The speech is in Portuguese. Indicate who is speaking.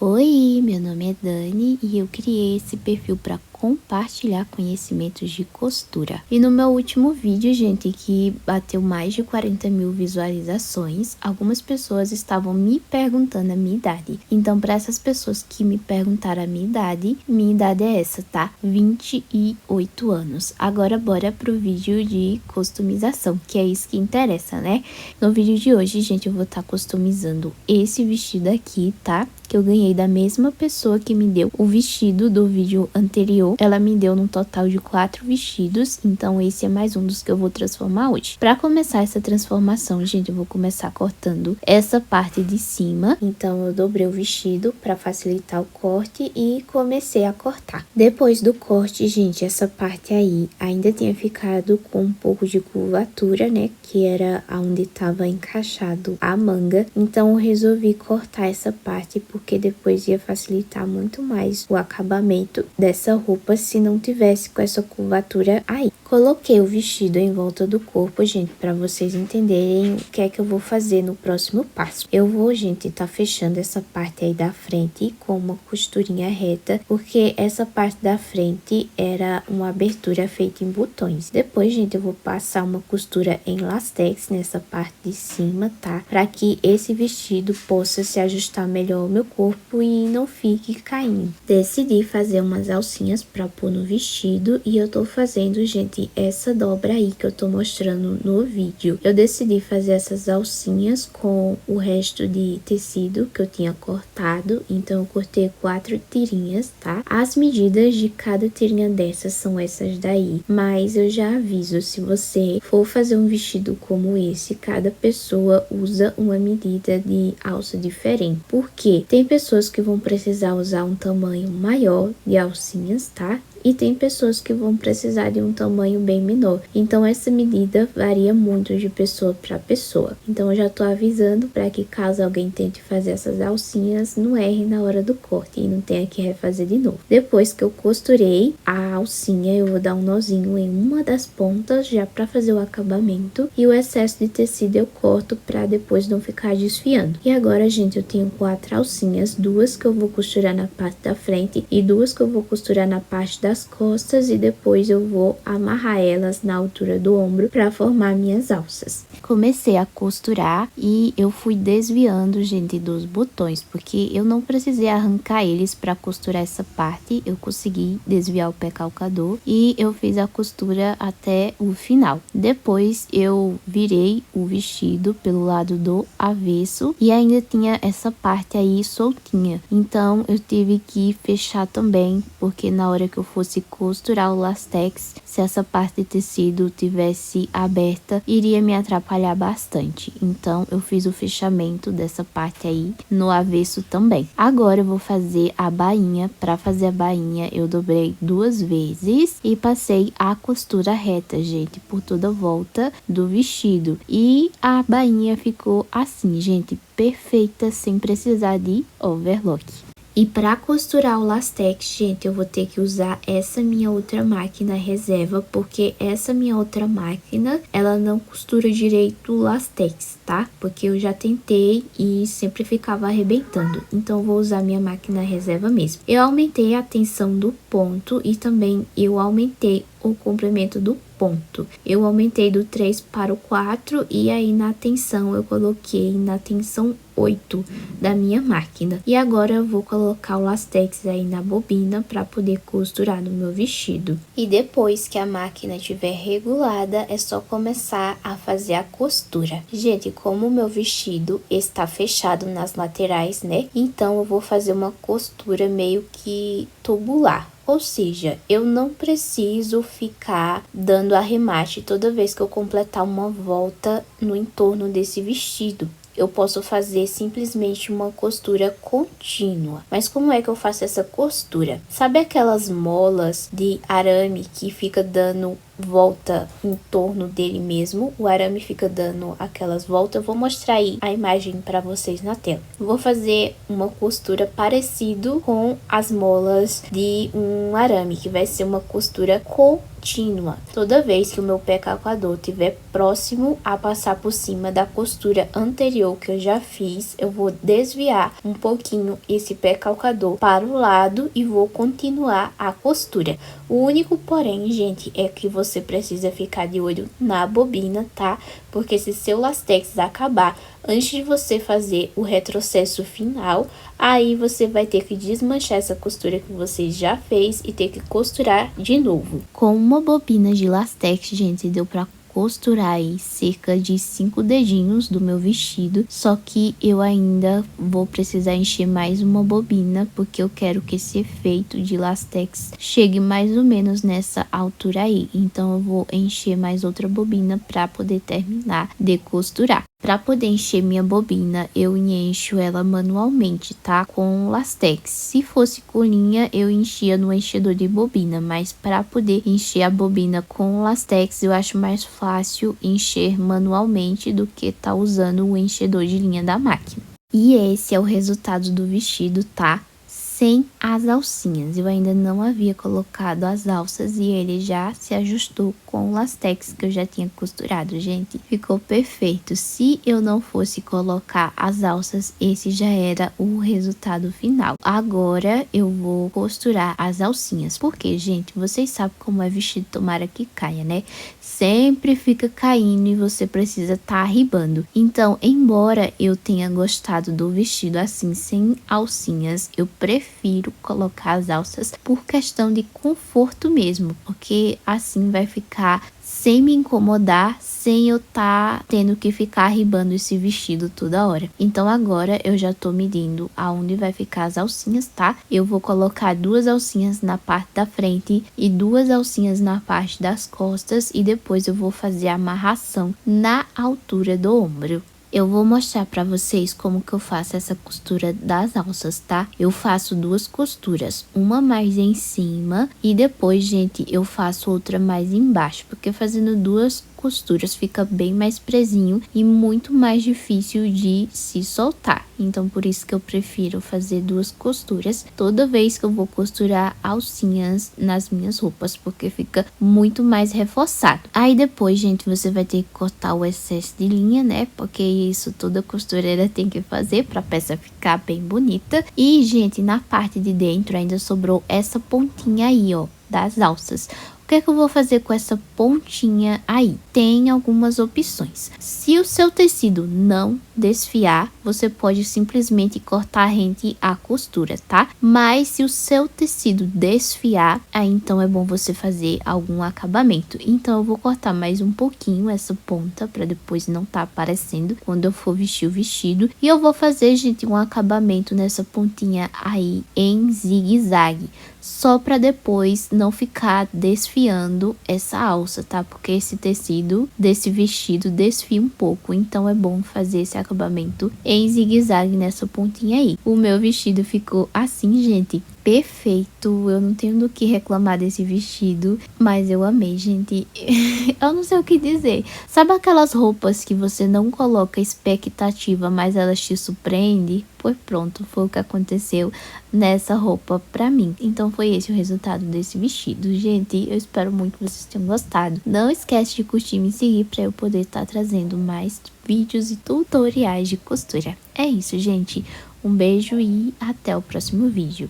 Speaker 1: Oi, meu nome é Dani e eu criei esse perfil para compartilhar conhecimentos de costura. E no meu último vídeo, gente, que bateu mais de 40 mil visualizações, algumas pessoas estavam me perguntando a minha idade. Então, para essas pessoas que me perguntaram a minha idade é essa, tá? 28 anos. Agora, bora pro vídeo de customização, que é isso que interessa, né? No vídeo de hoje, gente, eu vou estar customizando esse vestido aqui, tá? Que eu ganhei da mesma pessoa que me deu o vestido do vídeo anterior. Ela me deu no total de 4 vestidos, então esse é mais um dos que eu vou transformar hoje. Para começar essa transformação, gente, eu vou começar cortando essa parte de cima. Então eu dobrei o vestido para facilitar o corte e comecei a cortar. Depois do corte, gente, essa parte aí ainda tinha ficado com um pouco de curvatura, né, que era onde estava encaixado a manga. Então eu resolvi cortar essa parte porque depois ia facilitar muito mais o acabamento dessa roupa se não tivesse com essa curvatura aí. Coloquei o vestido em volta do corpo, gente, para vocês entenderem o que é que eu vou fazer no próximo passo. Eu vou, gente, tá fechando essa parte aí da frente com uma costurinha reta, porque essa parte da frente era uma abertura feita em botões. Depois, gente, eu vou passar uma costura em lastex nessa parte de cima, tá? Para que esse vestido possa se ajustar melhor ao meu corpo e não fique caindo. Decidi fazer umas alcinhas para pôr no vestido e eu tô fazendo, gente, essa dobra aí que eu tô mostrando no vídeo. Eu decidi fazer essas alcinhas com o resto de tecido que eu tinha cortado, então eu cortei 4 tirinhas, tá? As medidas de cada tirinha dessas são essas daí, mas eu já aviso, se você for fazer um vestido como esse, cada pessoa usa uma medida de alça diferente. Por quê? Tem pessoas que vão precisar usar um tamanho maior de alcinhas, tá? E tem pessoas que vão precisar de um tamanho bem menor. Então, essa medida varia muito de pessoa para pessoa. Então, eu já tô avisando para que caso alguém tente fazer essas alcinhas, não erre na hora do corte e não tenha que refazer de novo. Depois que eu costurei a alcinha, eu vou dar um nozinho em uma das pontas já para fazer o acabamento. E o excesso de tecido eu corto para depois não ficar desfiando. E agora, gente, eu tenho 4 alcinhas. 2 que eu vou costurar na parte da frente e 2 que eu vou costurar na parte das costas e depois eu vou amarrar elas na altura do ombro para formar minhas alças. Comecei a costurar e eu fui desviando, gente, dos botões, porque eu não precisei arrancar eles para costurar essa parte, eu consegui desviar o pé calcador e eu fiz a costura até o final. Depois eu virei o vestido pelo lado do avesso e ainda tinha essa parte aí soltinha, então eu tive que fechar também, porque na hora que eu fosse costurar o lastex, se essa parte de tecido tivesse aberta, iria me atrapalhar bastante. Então, eu fiz o fechamento dessa parte aí no avesso também. Agora, eu vou fazer a bainha. Para fazer a bainha, eu dobrei 2 vezes e passei a costura reta, gente, por toda a volta do vestido. E a bainha ficou assim, gente, perfeita, sem precisar de overlock. E para costurar o lastex, gente, eu vou ter que usar essa minha outra máquina reserva, porque essa minha outra máquina, ela não costura direito o lastex, tá? Porque eu já tentei e sempre ficava arrebentando. Então, eu vou usar minha máquina reserva mesmo. Eu aumentei a tensão do ponto e também eu aumentei o comprimento do ponto. Eu aumentei do 3 para o 4 e aí na tensão eu coloquei na tensão 8 da minha máquina. E agora eu vou colocar o lastex aí na bobina para poder costurar no meu vestido. E depois que a máquina estiver regulada, é só começar a fazer a costura. Gente, como o meu vestido está fechado nas laterais, né? Então eu vou fazer uma costura meio que tubular. Ou seja, eu não preciso ficar dando arremate toda vez que eu completar uma volta no entorno desse vestido. Eu posso fazer simplesmente uma costura contínua. Mas como é que eu faço essa costura? Sabe aquelas molas de arame que fica dando volta em torno dele mesmo, o arame fica dando aquelas voltas. Eu vou mostrar aí a imagem para vocês na tela. Vou fazer uma costura parecido com as molas de um arame, que vai ser uma costura contínua. Toda vez que o meu pé calcador estiver próximo a passar por cima da costura anterior que eu já fiz, eu vou desviar um pouquinho esse pé calcador para o lado e vou continuar a costura. O único porém, gente, é que você precisa ficar de olho na bobina, tá? Porque se seu lastex acabar antes de você fazer o retrocesso final, aí você vai ter que desmanchar essa costura que você já fez e ter que costurar de novo. Com uma bobina de lastex, gente, deu pra costurar aí cerca de 5 dedinhos do meu vestido, só que eu ainda vou precisar encher mais uma bobina, porque eu quero que esse efeito de lastex chegue mais ou menos nessa altura aí. Então eu vou encher mais outra bobina para poder terminar de costurar. Para poder encher minha bobina, eu encho ela manualmente, tá? Com lastex. Se fosse com linha, eu enchia no enchedor de bobina, mas para poder encher a bobina com lastex, eu acho mais fácil encher manualmente do que tá usando o enchedor de linha da máquina. E esse é o resultado do vestido, tá? Sem as alcinhas. Eu ainda não havia colocado as alças e ele já se ajustou com o lastex que eu já tinha costurado, gente. Ficou perfeito. Se eu não fosse colocar as alças, esse já era o resultado final. Agora eu vou costurar as alcinhas, porque, gente, vocês sabem como é vestido, tomara que caia, né? Sempre fica caindo e você precisa estar arribando. Então, embora eu tenha gostado do vestido assim, sem alcinhas, eu prefiro colocar as alças por questão de conforto mesmo, porque assim vai ficar sem me incomodar, sem eu tendo que ficar arribando esse vestido toda hora. Então agora eu já tô medindo aonde vai ficar as alcinhas, tá? Eu vou colocar 2 alcinhas na parte da frente e 2 alcinhas na parte das costas e depois eu vou fazer a amarração na altura do ombro. Eu vou mostrar pra vocês como que eu faço essa costura das alças, tá? Eu faço 2 costuras, uma mais em cima e depois, gente, eu faço outra mais embaixo, porque fazendo 2 costuras fica bem mais presinho e muito mais difícil de se soltar. Então, por isso que eu prefiro fazer 2 costuras toda vez que eu vou costurar alcinhas nas minhas roupas, porque fica muito mais reforçado. Aí depois, gente, você vai ter que cortar o excesso de linha, né? Porque isso toda costureira tem que fazer para a peça ficar bem bonita. E, gente, na parte de dentro ainda sobrou essa pontinha aí, ó, das alças. O que é que eu vou fazer com essa pontinha aí? Tem algumas opções. Se o seu tecido não desfiar, você pode simplesmente cortar rente à costura, tá? Mas se o seu tecido desfiar, aí então é bom você fazer algum acabamento. Então eu vou cortar mais um pouquinho essa ponta para depois não tá aparecendo quando eu for vestir o vestido. E eu vou fazer, gente, um acabamento nessa pontinha aí em zigue-zague, só para depois não ficar desfiando essa alça, tá? Porque esse tecido desse vestido desfia um pouco, então é bom fazer esse acabamento em zigue-zague nessa pontinha aí. O meu vestido ficou assim, gente, perfeito. Eu não tenho do que reclamar desse vestido, mas eu amei, gente. Eu não sei o que dizer. Sabe aquelas roupas que você não coloca expectativa, mas elas te surpreendem? Pois pronto, foi o que aconteceu nessa roupa pra mim. Então foi esse o resultado desse vestido, gente. Eu espero muito que vocês tenham gostado. Não esquece de curtir e me seguir pra eu poder estar trazendo mais vídeos e tutoriais de costura. É isso, gente. Um beijo e até o próximo vídeo.